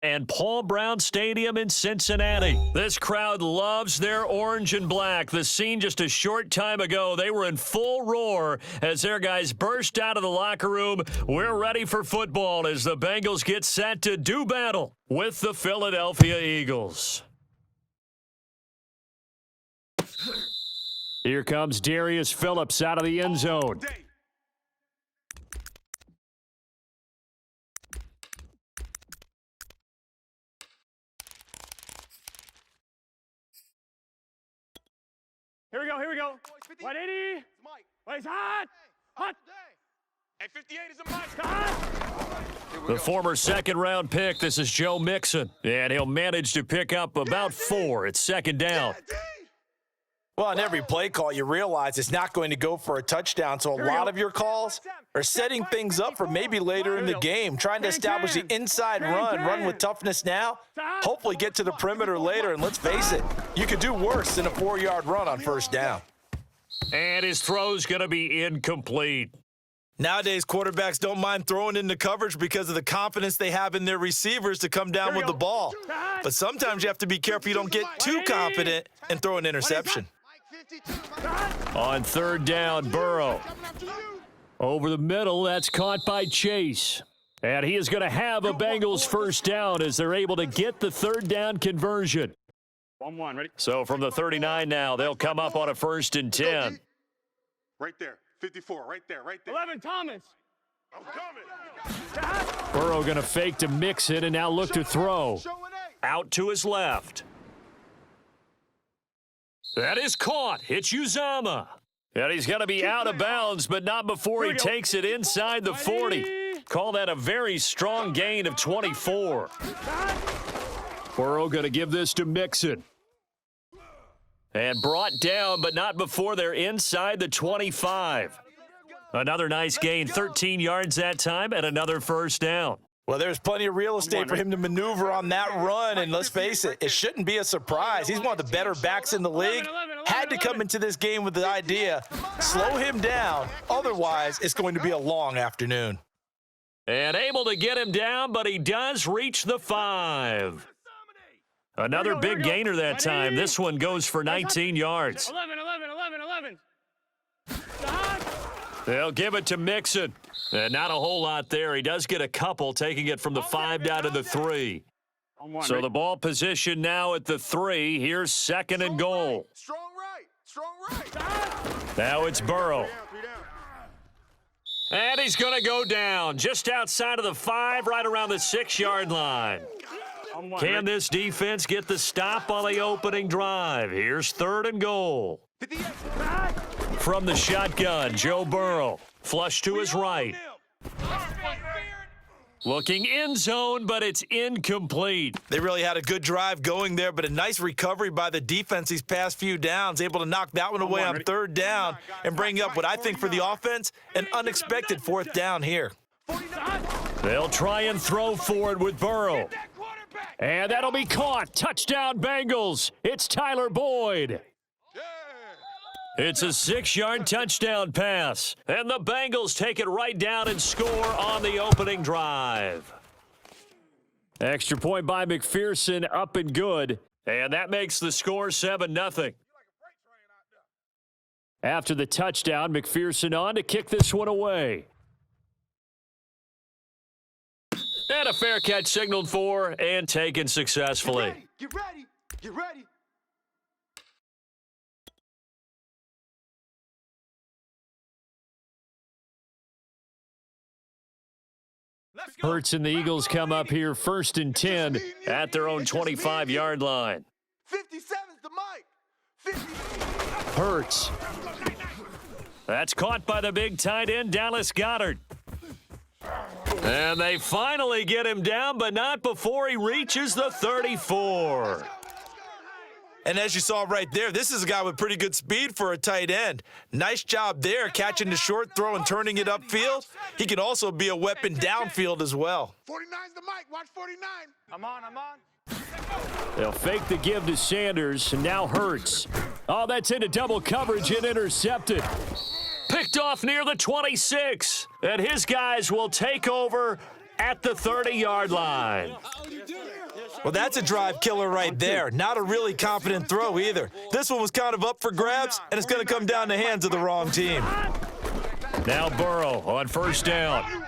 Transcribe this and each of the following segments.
and Paul Brown Stadium in Cincinnati. This crowd loves their orange and black. The scene just a short time ago, they were in full roar as their guys burst out of the locker room. We're ready for football as the Bengals get set to do battle with the Philadelphia Eagles. Here comes Darius Phillips out of the end zone. Here we go. 180. Wait, it's hot. Hey, 58 is a mic. Hot. The former second-round pick, this is Joe Mixon, and he'll manage to pick up about 4. It's second down. Well, on every play call, you realize it's not going to go for a touchdown, so a lot of your calls are setting things up for maybe later in the game, trying to establish the inside run with toughness now, hopefully get to the perimeter later, and let's face it, you could do worse than a 4-yard run on first down. And his throw's going to be incomplete. Nowadays, quarterbacks don't mind throwing into coverage because of the confidence they have in their receivers to come down with the ball. But sometimes you have to be careful you don't get too confident and throw an interception. On third down, Burrow. Over the middle, that's caught by Chase. And he is going to have a Bengals first down as they're able to get the third down conversion. 1-1, ready? So from the 39 now, they'll come up on a 1st and 10. Right there. 54, right there. 11, Thomas. I'm coming. Burrow going to fake to mix it and now look to throw. Out to his left. That is caught. It's Uzama. And he's going to be out of bounds, but not before he takes it inside the 40. Call that a very strong gain of 24. Burrow going to give this to Mixon. And brought down, but not before they're inside the 25. Another nice gain, 13 yards that time, and another first down. Well, there's plenty of real estate for him to maneuver on that run, and let's face it, it shouldn't be a surprise. He's one of the better backs in the league. Had to come into this game with the idea, slow him down, otherwise it's going to be a long afternoon. And able to get him down, but he does reach the 5. Another big gainer that time. This one goes for 19 yards. 11. They'll give it to Mixon. And not a whole lot there. He does get a couple, taking it from the 5 down to the 3. So the ball position now at the 3. Here's second and goal. Strong right. Now it's Burrow. And he's going to go down just outside of the 5, right around the 6-yard line. Can this defense get the stop on the opening drive? Here's third and goal. From the shotgun, Joe Burrow. Flush to his right. Looking end zone, but it's incomplete. They really had a good drive going there, but a nice recovery by the defense these past few downs, able to knock that one away on third down and bring up what I think for the offense, an unexpected 4th down here. They'll try and throw for it with Burrow. And that'll be caught. Touchdown, Bengals. It's Tyler Boyd. It's a 6-yard touchdown pass. And the Bengals take it right down and score on the opening drive. Extra point by McPherson, up and good. And that makes the score 7-0. After the touchdown, McPherson on to kick this one away. And a fair catch signaled for and taken successfully. Get ready. Hurts and the Eagles come up here 1st and 10 at their own 25-yard line. 57's the mic. Hurts. That's caught by the big tight end, Dallas Goedert. And they finally get him down, but not before he reaches the 34. And as you saw right there, this is a guy with pretty good speed for a tight end. Nice job there, catching the short throw and turning it upfield. He can also be a weapon downfield as well. 49's the mic. Watch 49. I'm on. They'll fake the give to Sanders, and now Hurts. Oh, that's into double coverage and intercepted. Picked off near the 26. And his guys will take over at the 30-yard line. Well, that's a drive killer right there. Not a really confident throw either. This one was kind of up for grabs, and it's going to come down the hands of the wrong team. Now Burrow on first down.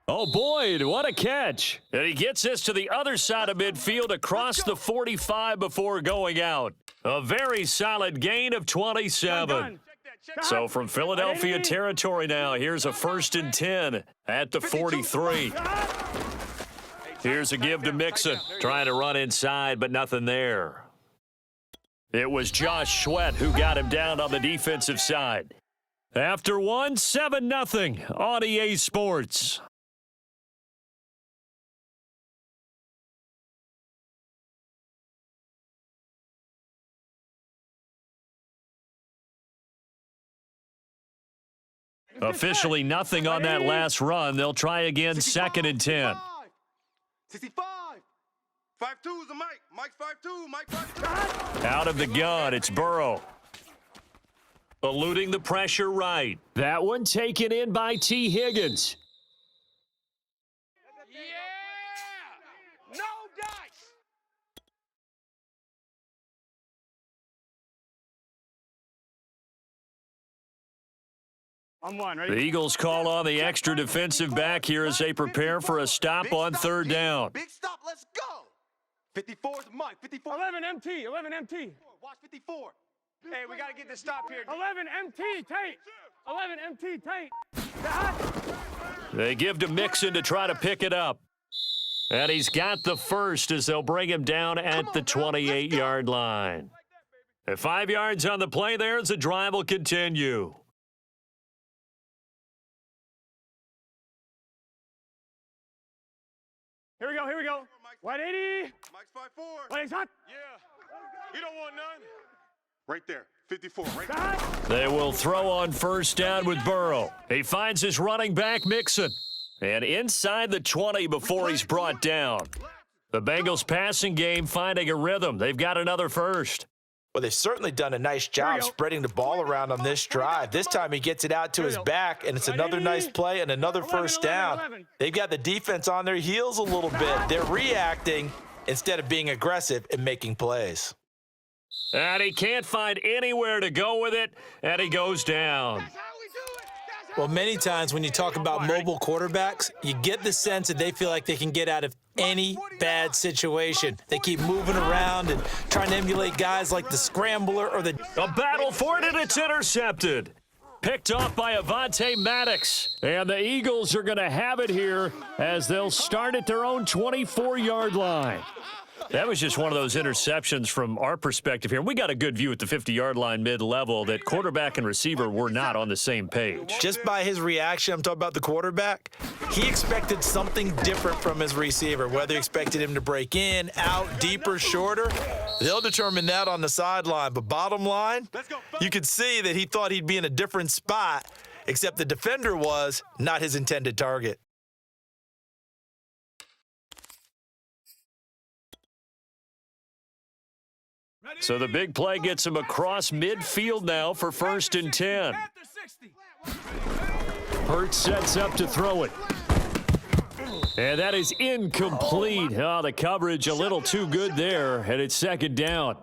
Oh, Boyd, what a catch. And he gets this to the other side of midfield across the 45 before going out. A very solid gain of 27. So from Philadelphia territory now, here's a 1st and 10 at the 43. Here's a give to Mixon, trying to run inside, but nothing there. It was Josh Sweat who got him down on the defensive side. After one, 7-0 on EA Sports. Officially nothing on that last run. They'll try again, 2nd and 10. 65. 5-2 is the Mike. Mike's 5-2. Mike 5-2. Out of the gun, it's Burrow. Eluding the pressure right. That one taken in by T. Higgins. Yeah! No dice! I'm one, The ready? Eagles call on the extra defensive back here as they prepare for a stop on 3rd down. Big stop, let's go! 54 is Mike. 54. 11 MT, 11 MT. Watch 54. Hey, we got to get this stop here. 11 MT, tight. 11 MT, tight. They give to Mixon to try to pick it up. And he's got the first as they'll bring him down at the 28-yard line. At 5 yards on the play there as the drive will continue. Here we go, here we go. 180. Mike's 5-4. Plays hot. Yeah. He don't want none. Right there. 54. Right there. Hot. They will throw on 1st down with Burrow. He finds his running back, Mixon. And inside the 20 before he's brought down. The Bengals passing game finding a rhythm. They've got another first. Well, they've certainly done a nice job spreading the ball around on this drive. This time he gets it out to his back, and it's another nice play and another 1st down. They've got the defense on their heels a little bit. They're reacting instead of being aggressive and making plays. And he can't find anywhere to go with it, and he goes down. Well, many times when you talk about mobile quarterbacks, you get the sense that they feel like they can get out of any bad situation. They keep moving around and trying to emulate guys like the Scrambler or the... A battle for it, and it's intercepted. Picked off by Avonte Maddox. And the Eagles are going to have it here as they'll start at their own 24-yard line. That was just one of those interceptions from our perspective here. We got a good view at the 50-yard line mid-level that quarterback and receiver were not on the same page. Just by his reaction, I'm talking about the quarterback, he expected something different from his receiver, whether he expected him to break in, out, deeper, shorter. They'll determine that on the sideline. But bottom line, you could see that he thought he'd be in a different spot, except the defender was not his intended target. So the big play gets him across midfield now for 1st and 10. Hurts sets up to throw it. And that is incomplete. Oh, the coverage a little too good there, and it's 2nd down.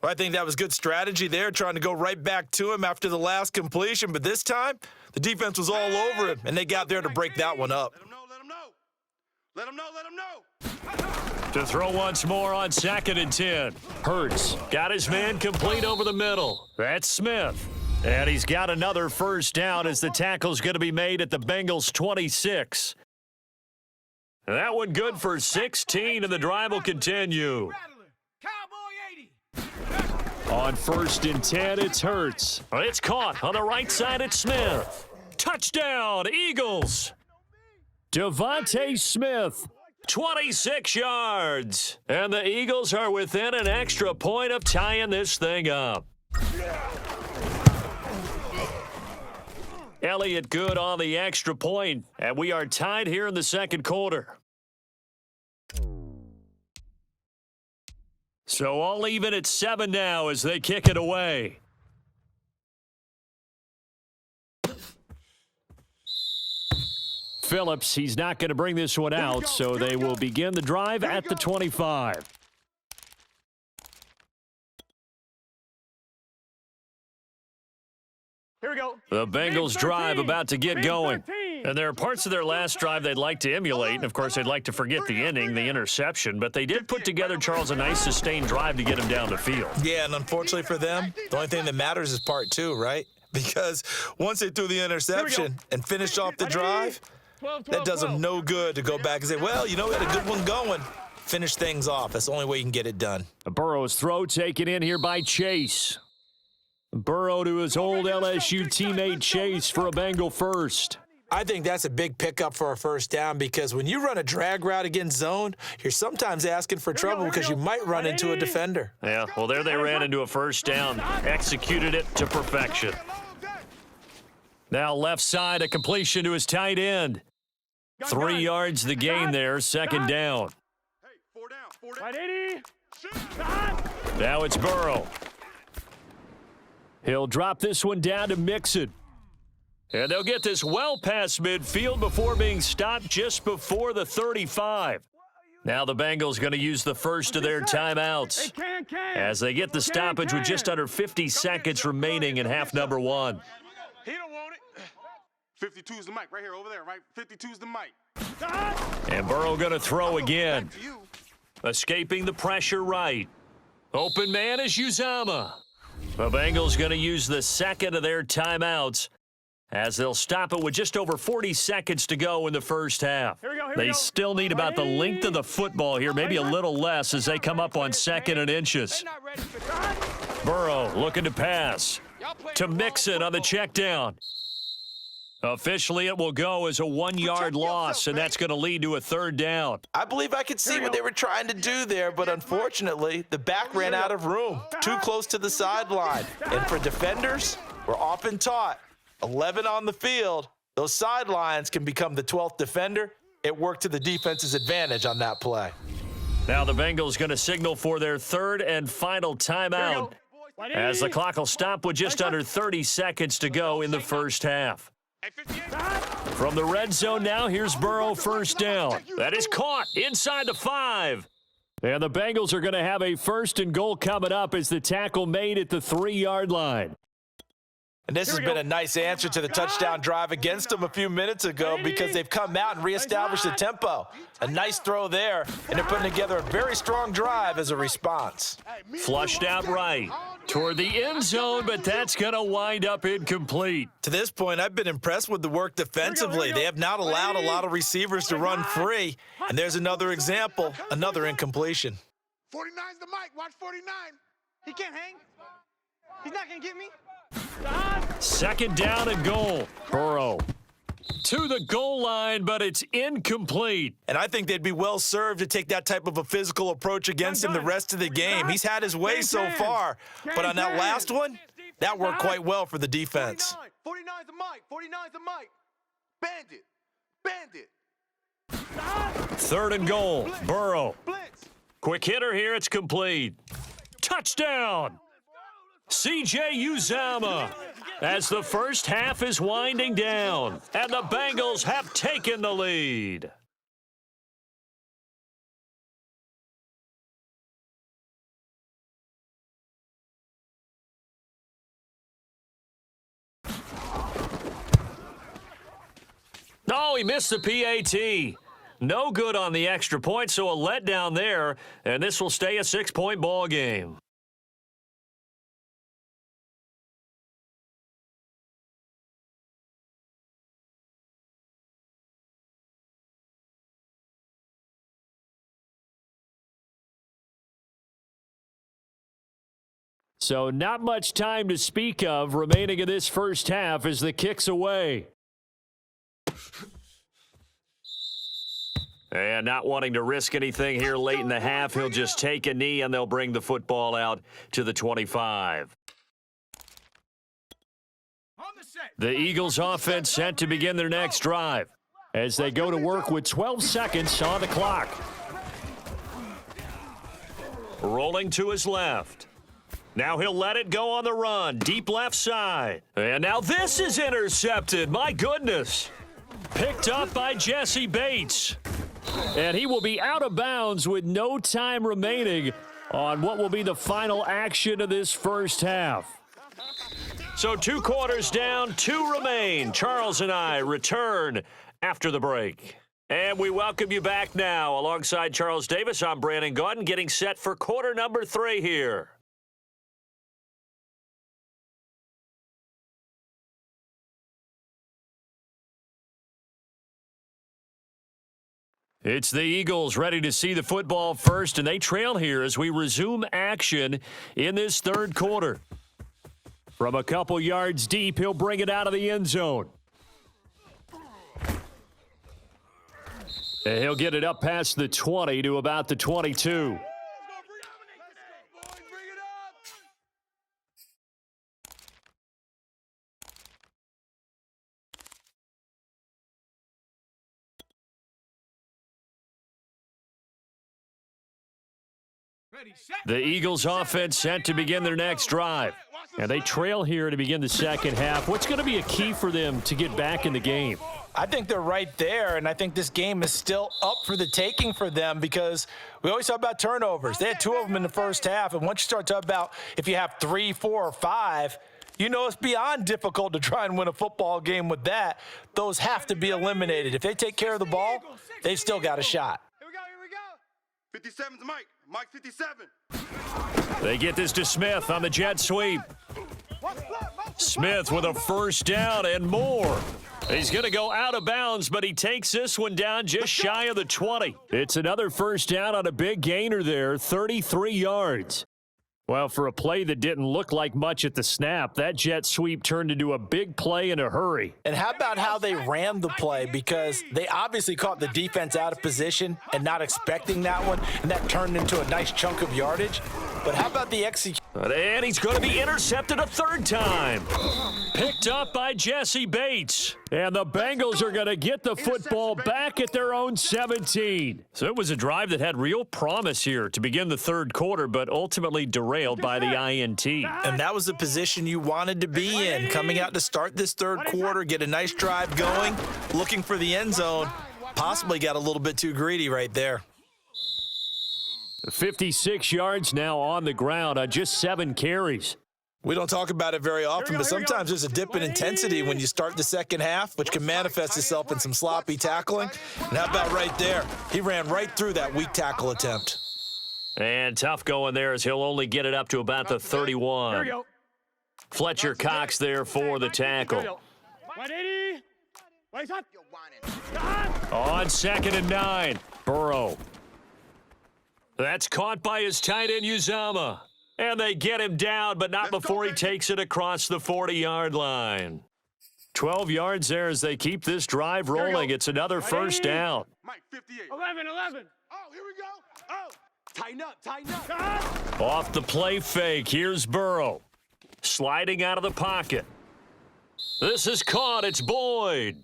Well, I think that was good strategy there, trying to go right back to him after the last completion. But this time, the defense was all over him, and they got there to break that one up. Let him know, let him know. Let him know, let him know. To throw once more on 2nd and 10. Hurts got his man complete over the middle. That's Smith. And he's got another 1st down as the tackle's going to be made at the Bengals 26. That one good for 16, and the drive will continue. On 1st and 10, it's Hurts. It's caught on the right side, it's Smith. Touchdown, Eagles. Devontae Smith. 26 yards. And the Eagles are within an extra point of tying this thing up. Elliott good on the extra point, and we are tied here in the 2nd quarter. So all even at 7 now as they kick it away. Phillips. He's not going to bring this one out, so they will begin the drive at the 25. Here we go. The Bengals drive about to get going. And there are parts of their last drive they'd like to emulate. And, of course, they'd like to forget the ending, the interception. But they did put together, Charles, a nice sustained drive to get him down the field. Yeah, and unfortunately for them, the only thing that matters is part two, right? Because once they threw the interception and finished off the drive, that does them no good to go back and say, well, you know, we had a good one going. Finish things off. That's the only way you can get it done. Burrow's throw taken in here by Chase. Burrow to his old LSU teammate Chase for a Bengal first. I think that's a big pickup for a first down because when you run a drag route against zone, you're sometimes asking for trouble because you might run into a defender. Yeah, well, there they ran into a first down, executed it to perfection. Now left side, a completion to his tight end. 3 yards the gain there, second down. Hey, 4 down, 4 down. Right, 80. Now it's Burrow. He'll drop this one down to Mixon. And they'll get this well past midfield before being stopped just before the 35. Now the Bengals going to use the first of their timeouts as they get the stoppage with just under 50 seconds remaining in half number one. He don't want it. 52's the mic right here, over there, right? 52's the mic. And Burrow going to throw again. Back to you. Escaping the pressure right. Open man is Uzama. The Bengals going to use the second of their timeouts as they'll stop it with just over 40 seconds to go in the first half. They still need about the length of the football here, maybe a little less as they come up on second and inches. Burrow looking to pass to Mixon on the check down. Officially, it will go as a 1-yard loss, and that's going to lead to a third down. I believe I could see what they were trying to do there, but unfortunately, the back ran out of room, too close to the sideline. And for defenders, we're often taught, 11 on the field, those sidelines can become the 12th defender. It worked to the defense's advantage on that play. Now the Bengals going to signal for their third and final timeout as the clock will stop with just under 30 seconds to go in the first half. From the red zone now, here's Burrow first down. That is caught inside the 5. And the Bengals are going to have a first and goal coming up as the tackle made at the 3-yard line. And this has been a nice answer to the touchdown drive against them a few minutes ago because they've come out and reestablished the tempo. A nice throw there, and they're putting together a very strong drive as a response. Flushed out right toward the end zone, but that's going to wind up incomplete. To this point, I've been impressed with the work defensively. They have not allowed a lot of receivers to run free. And there's another example, another incompletion. 49's the mic. Watch 49. He can't hang. He's not going to get me. Second down and goal. Burrow to the goal line, but it's incomplete. And I think they'd be well served to take that type of a physical approach against him the rest of the game. He's had his way so far, but on that last one, that worked quite well for the defense. 49's the mic. 49's the mic. Bandit. Third and goal. Burrow. Blitz. Quick hitter here. It's complete. Touchdown. C.J. Uzama as the first half is winding down, and the Bengals have taken the lead. Oh, he missed the PAT. No good on the extra point, so a letdown there, and this will stay a 6-point ball game. So not much time to speak of remaining in this first half as the kick's away. And not wanting to risk anything here late in the half, he'll just take a knee and they'll bring the football out to the 25. The Eagles offense set to begin their next drive as they go to work with 12 seconds on the clock. Rolling to his left. Now he'll let it go on the run, deep left side. And now this is intercepted. My goodness. Picked up by Jesse Bates. And he will be out of bounds with no time remaining on what will be the final action of this first half. So 2 quarters down, 2 remain. Charles and I return after the break. And we welcome you back now. Alongside Charles Davis, I'm Brandon Gaudin, getting set for quarter number 3 here. It's the Eagles ready to see the football first, and they trail here as we resume action in this third quarter. From a couple yards deep, he'll bring it out of the end zone. And he'll get it up past the 20 to about the 22. The Eagles offense set to begin their next drive. And they trail here to begin the second half. What's going to be a key for them to get back in the game? I think they're right there, and I think this game is still up for the taking for them because we always talk about turnovers. They had 2 of them in the first half, and once you start talking about if you have 3, 4, or 5, you know it's beyond difficult to try and win a football game with that. Those have to be eliminated. If they take care of the ball, they've still got a shot. Here we go. 57's Mike. Mike 57. They get this to Smith on the jet sweep. Smith with a first down and more. He's going to go out of bounds, but he takes this one down just shy of the 20. It's another first down on a big gainer there, 33 yards. Well, for a play that didn't look like much at the snap, that jet sweep turned into a big play in a hurry. And how about how they ran the play? Because they obviously caught the defense out of position and not expecting that one, and that turned into a nice chunk of yardage. But how about the execution? And he's going to be intercepted a third time. Picked up by Jesse Bates. And the Bengals are going to get the football back at their own 17. So it was a drive that had real promise here to begin the third quarter, but ultimately derailed by the INT. And that was the position you wanted to be in, coming out to start this third quarter, get a nice drive going, looking for the end zone. Possibly got a little bit too greedy right there. 56 yards now on the ground on just 7 carries. We don't talk about it very often, but sometimes there's a dip in intensity when you start the second half, which can manifest itself in some sloppy tackling. And how about right there? He ran right through that weak tackle attempt. And tough going there as he'll only get it up to about the 31. Fletcher Cox there for the tackle. On 2nd and 9, Burrow. That's caught by his tight end, Uzama. And they get him down, but not before he takes it across the 40-yard line. 12 yards there as they keep this drive rolling. It's another first down. Mike 58. 11. Oh, here we go. Oh, tighten up. Off the play fake, here's Burrow. Sliding out of the pocket. This is caught, it's Boyd.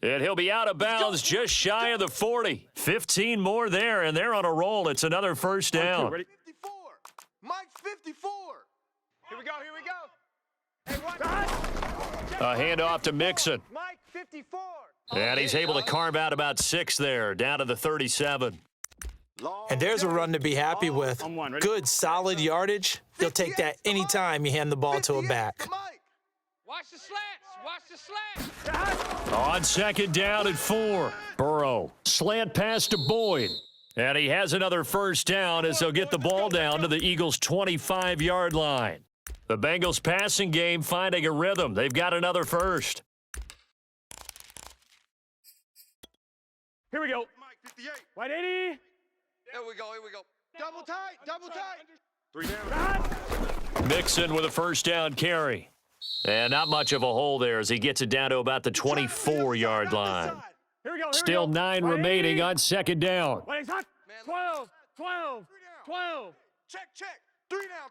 And he'll be out of bounds just shy of the 40. 15 more there, and they're on a roll. It's another first down. 54. Mike 54. Here we go. A handoff to Mixon. Mike 54. And he's able to carve out about 6 there, down to the 37. And there's a run to be happy with. Good, solid yardage. They'll take that anytime you hand the ball to a back. Watch the slats. On 2nd down and 4, Burrow. Slant pass to Boyd. And he has another first down as they'll get the ball down to the Eagles' 25-yard line. The Bengals passing game finding a rhythm. They've got another first. Here we go. Mike 58. 180. Here we go. Double tight. 3 down. Mixon with a first down carry. And not much of a hole there as he gets it down to about the 24-yard line. Here we go. Still 9 remaining on 2nd down. 12. Check. 3 down.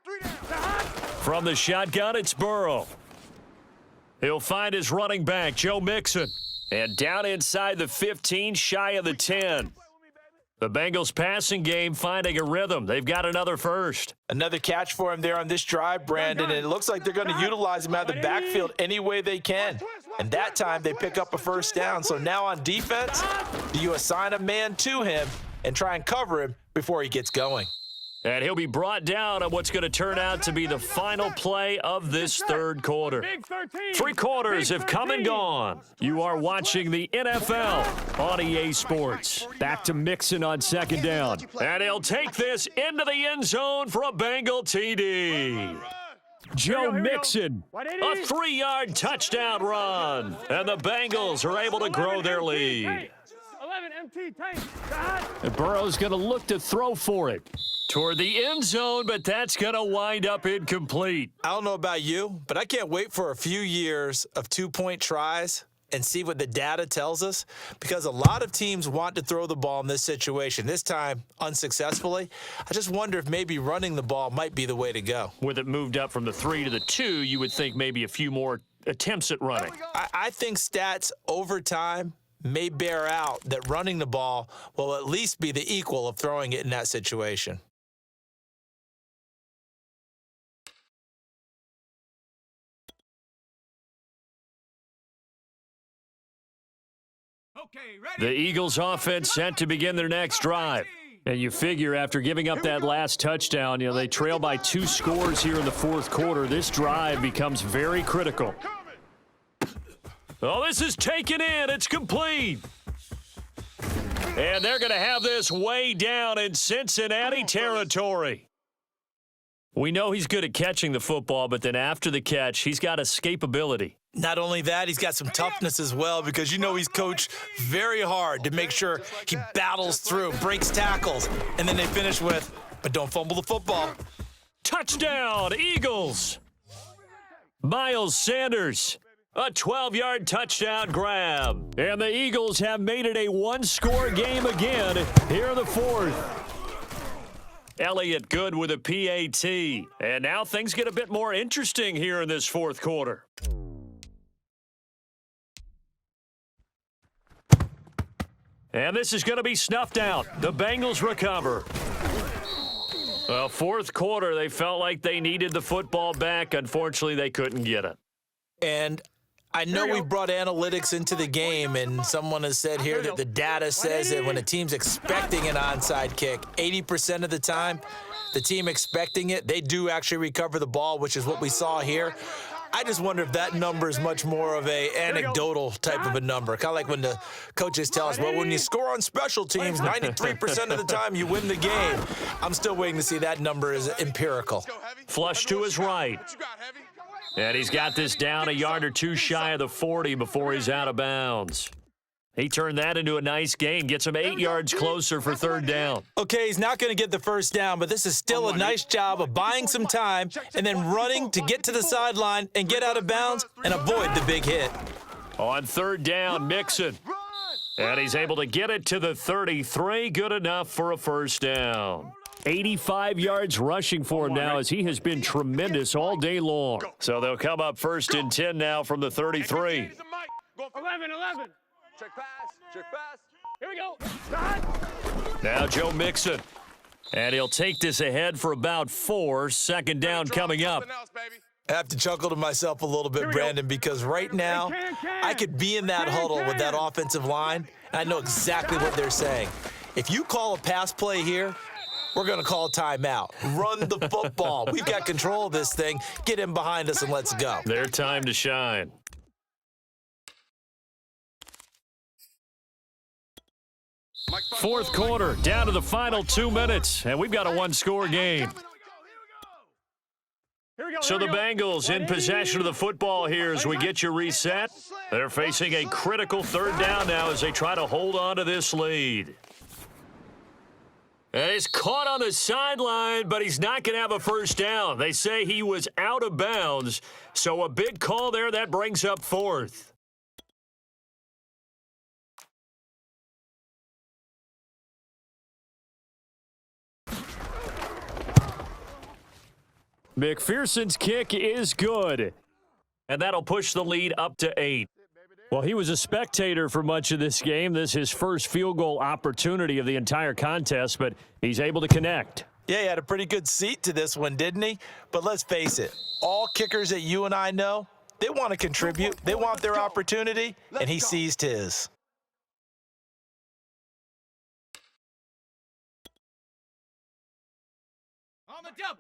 From the shotgun, it's Burrow. He'll find his running back, Joe Mixon. And down inside the 15, shy of the 10. The Bengals passing game finding a rhythm. They've got another first. Another catch for him there on this drive, Brandon, and it looks like they're going to utilize him out of the backfield any way they can. And that time they pick up a first down. So now on defense, do you assign a man to him and try and cover him before he gets going? And he'll be brought down on what's going to turn out to be the final play of this third quarter. 3 quarters have come and gone. You are watching the NFL on EA Sports. Back to Mixon on second down. And he'll take this into the end zone for a Bengal TD. Joe Mixon, a 3-yard touchdown run. And the Bengals are able to grow their lead. And Burrow's going to look to throw for it toward the end zone, but that's going to wind up incomplete. I don't know about you, but I can't wait for a few years of 2-point tries and see what the data tells us, because a lot of teams want to throw the ball in this situation, this time unsuccessfully. I just wonder if maybe running the ball might be the way to go. With it moved up from the 3 to the 2, you would think maybe a few more attempts at running. I think stats over time may bear out that running the ball will at least be the equal of throwing it in that situation. The Eagles offense set to begin their next drive. And you figure after giving up that last touchdown, they trail by 2 scores here in the fourth quarter. This drive becomes very critical. Oh, this is taken in. It's complete. And they're going to have this way down in Cincinnati territory. We know he's good at catching the football, but then after the catch, he's got escapability. Not only that, he's got some toughness as well, because he's coached very hard to make sure he battles through, breaks tackles, and then they finish with, but don't fumble the football. Touchdown, Eagles! Miles Sanders, a 12-yard touchdown grab. And the Eagles have made it a 1-score game again here in the fourth. Elliott good with a PAT. And now things get a bit more interesting here in this fourth quarter. And this is going to be snuffed out. The Bengals recover. Well, fourth quarter, they felt like they needed the football back. Unfortunately, they couldn't get it. And I know we brought analytics into the game, and someone has said here that the data says that when a team's expecting an onside kick, 80% of the time, the team expecting it, they do actually recover the ball, which is what we saw here. I just wonder if that number is much more of a anecdotal type of a number. Kind of like when the coaches tell us, well, when you score on special teams, 93% of the time you win the game. I'm still waiting to see that number is empirical. Flush to his right. And he's got this down a yard or 2 shy of the 40 before he's out of bounds. He turned that into a nice gain, gets him 8 yards closer for third down. Okay, he's not going to get the first down, but this is still a nice job of buying some time and then running to get to the sideline and get out of bounds and avoid the big hit. On third down, Mixon. And he's able to get it to the 33. Good enough for a first down. 85 yards rushing for him now, as he has been tremendous all day long. So they'll come up first and 10 now from the 33. 11. Check pass. Here we go. Now Joe Mixon. And he'll take this ahead for about 4. Second down coming up. I have to chuckle to myself a little bit, Brandon, because right now I could be in that huddle with that offensive line, and I know exactly what they're saying. If you call a pass play here, we're going to call a timeout. Run the football. We've got control of this thing. Get in behind us and let's go. Their time to shine. Fourth quarter, down to the final 2 minutes, and we've got a 1-score game. So the Bengals in possession of the football here as we get you reset. They're facing a critical third down now as they try to hold on to this lead. And he's caught on the sideline, but he's not going to have a first down. They say he was out of bounds, so a big call there. That brings up fourth. McPherson's kick is good, and that'll push the lead up to 8. Well, he was a spectator for much of this game. This is his first field goal opportunity of the entire contest, but he's able to connect. Yeah, he had a pretty good seat to this one, didn't he? But let's face it, all kickers that you and I know, They want to contribute. They want their opportunity, and he seized his.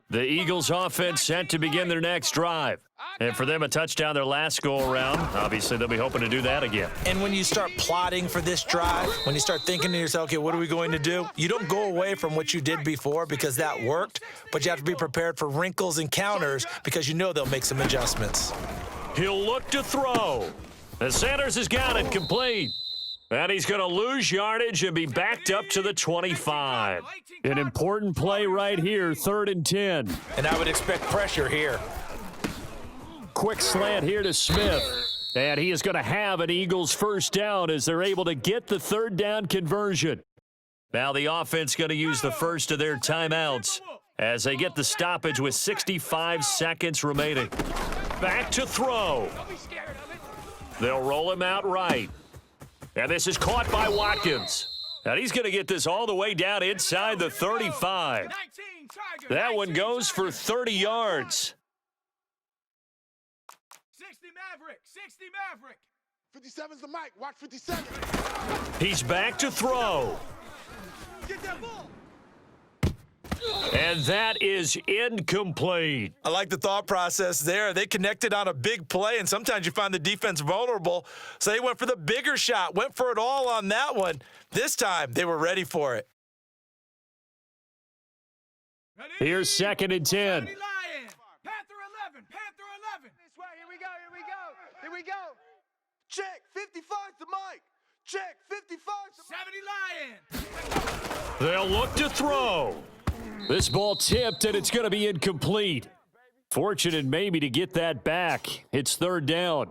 The Eagles offense set to begin their next drive. And for them, a touchdown their last go-around. Obviously, they'll be hoping to do that again. And when you start plotting for this drive, when you start thinking to yourself, okay, what are we going to do? You don't go away from what you did before because that worked, but you have to be prepared for wrinkles and counters because you know they'll make some adjustments. He'll look to throw. And Sanders has got it complete. And he's going to lose yardage and be backed up to the 25. An important play right here, 3rd and 10. And I would expect pressure here. Quick slant here to Smith. And he is going to have an Eagles first down as they're able to get the 3rd down conversion. Now the offense going to use the first of their timeouts as they get the stoppage with 65 seconds remaining. Back to throw. They'll roll him out right. And this is caught by Watkins. And he's going to get this all the way down inside the 35. That one goes for 30 yards. 60 Maverick, 60 Maverick. 57's the mic, watch 57. He's back to throw. Get that ball. And that is incomplete. I like the thought process there. They connected on a big play, and sometimes you find the defense vulnerable. So they went for the bigger shot, went for it all on that one. This time, they were ready for it. Here's 2nd and 10. Panther 11, Panther 11. This way, here we go, here we go, here we go. Check, 55's the mic. Check, 55's the 70 Lion. They'll look to throw. This ball tipped, and it's going to be incomplete. Fortunate maybe to get that back. It's 3rd down.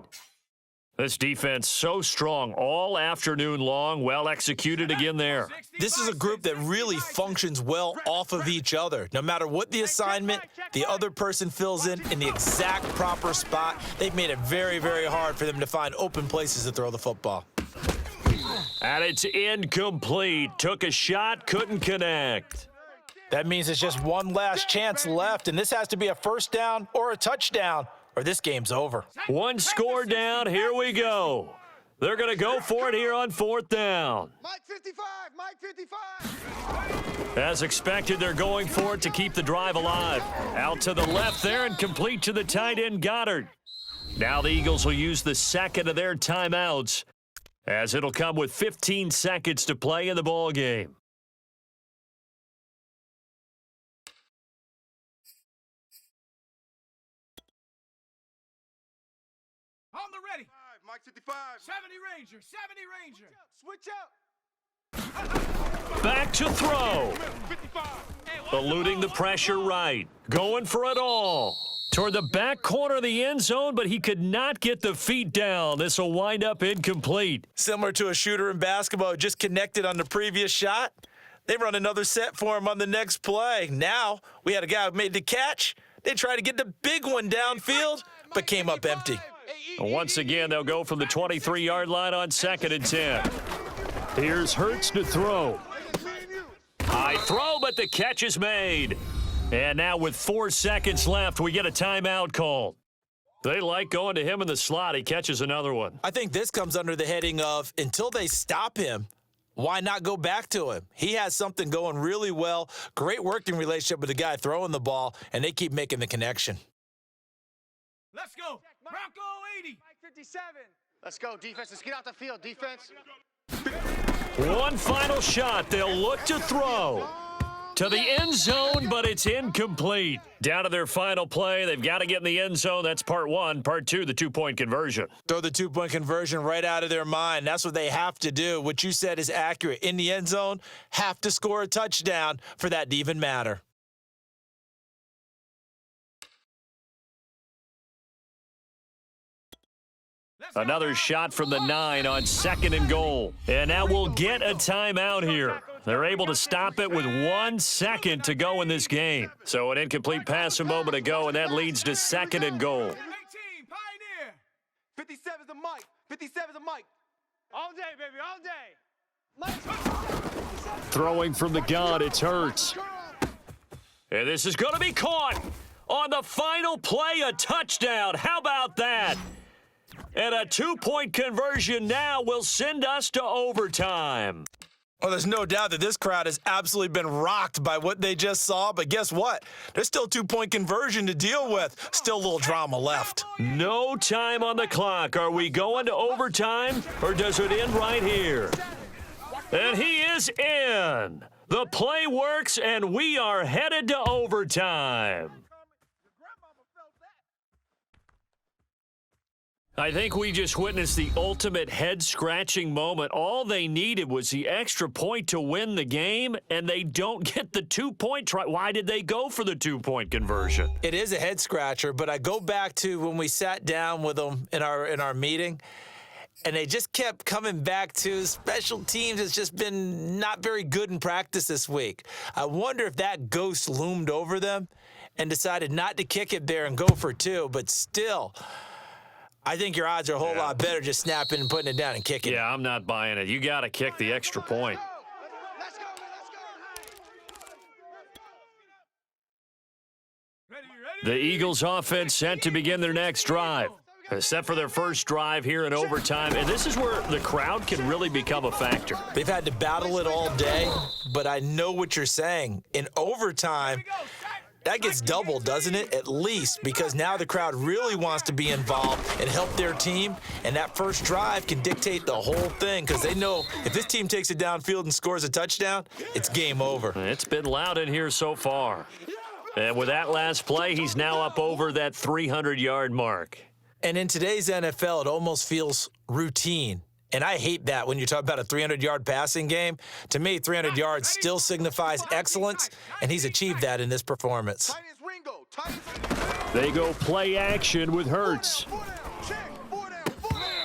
This defense so strong all afternoon long. Well executed again there. This is a group that really functions well off of each other. No matter what the assignment, the other person fills in the exact proper spot. They've made it very, very hard for them to find open places to throw the football. And it's incomplete. Took a shot, couldn't connect. That means it's just one last chance left, and this has to be a first down or a touchdown, or this game's over. One score down. Here we go. They're going to go for it here on 4th down. Mike 55, Mike 55. As expected, they're going for it to keep the drive alive. Out to the left there and complete to the tight end, Goddard. Now the Eagles will use the 2nd of their timeouts, as it'll come with 15 seconds to play in the ball game. On the ready. Mike 55. 70 Ranger, 70 Ranger. Switch up. Back to throw. Eluding the pressure right. Going for it all. Toward the back corner of the end zone, but he could not get the feet down. This will wind up incomplete. Similar to a shooter in basketball, just connected on the previous shot. They run another set for him on the next play. Now, we had a guy who made the catch. They tried to get the big one downfield, but came up empty. Once again, they'll go from the 23-yard line on 2nd and 10. Here's Hurts to throw. High throw, but the catch is made. And now with 4 seconds left, we get a timeout call. They like going to him in the slot. He catches another one. I think this comes under the heading of, until they stop him, why not go back to him? He has something going really well. Great working relationship with the guy throwing the ball, and they keep making the connection. Let's go. Bronco 80. Mike 57. Let's go, defense. Let's get out the field, defense. One final shot. They'll look to throw to the end zone, but it's incomplete. Down to their final play. They've got to get in the end zone. That's part 1. Part 2, the 2-point conversion. Throw the 2-point conversion right out of their mind. That's what they have to do. What you said is accurate. In the end zone, have to score a touchdown for that to even matter. Another shot from the 9 on 2nd and goal. And now we'll get a timeout here. They're able to stop it with 1 second to go in this game. So an incomplete pass a moment ago, and that leads to 2nd and goal. 18, Pioneer. 57's the mic. 57's the mic. All day, baby, all day. Throwing from the gun, it's Hurts. And this is going to be caught. On the final play, a touchdown. How about that? And a 2-point conversion now will send us to overtime. Well, there's no doubt that this crowd has absolutely been rocked by what they just saw, but guess what? There's still 2-point conversion to deal with. Still a little drama left. No time on the clock. Are we going to overtime, or does it end right here? And he is in. The play works, and we are headed to overtime. I think we just witnessed the ultimate head-scratching moment. All they needed was the extra point to win the game, and they don't get the 2-point try. Why did they go for the 2-point conversion? It is a head-scratcher, but I go back to when we sat down with them in our meeting, and they just kept coming back to special teams has just been not very good in practice this week. I wonder if that ghost loomed over them and decided not to kick it there and go for 2, but still, I think your odds are a whole lot better just snapping and putting it down and kicking it. Yeah, I'm not buying it. You got to kick the extra point. The Eagles offense set to begin their next drive, except for their first drive here in overtime. And this is where the crowd can really become a factor. They've had to battle it all day, but I know what you're saying. In overtime, that gets doubled, doesn't it? At least, because now the crowd really wants to be involved and help their team, and that first drive can dictate the whole thing because they know if this team takes it downfield and scores a touchdown, it's game over. It's been loud in here so far. And with that last play, he's now up over that 300-yard mark. And in today's NFL, it almost feels routine. And I hate that when you talk about a 300-yard passing game. To me, 300 yards still signifies excellence, and he's achieved that in this performance. They go play action with Hurts.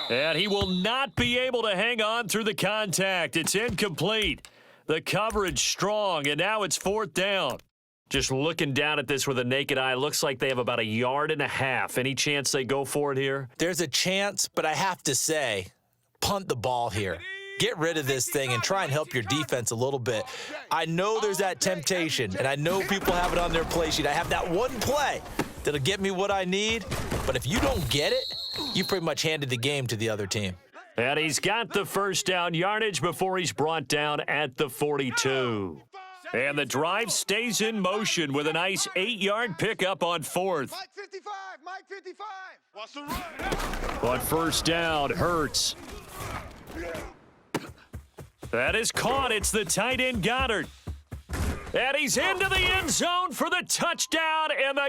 And he will not be able to hang on through the contact. It's incomplete. The coverage strong, and now it's 4th down. Just looking down at this with a naked eye, looks like they have about 1.5 yards. Any chance they go for it here? There's a chance, but I have to say, punt the ball here. Get rid of this thing and try and help your defense a little bit. I know there's that temptation, and I know people have it on their play sheet. I have that one play that'll get me what I need, but if you don't get it, you pretty much handed the game to the other team. And he's got the first down yardage before he's brought down at the 42. And the drive stays in motion with a nice 8-yard pickup on 4th. Mike 55, Mike 55. What's the run? On first down, Hurts. That is caught. It's the tight end Goddard. And he's into the end zone for the touchdown, and the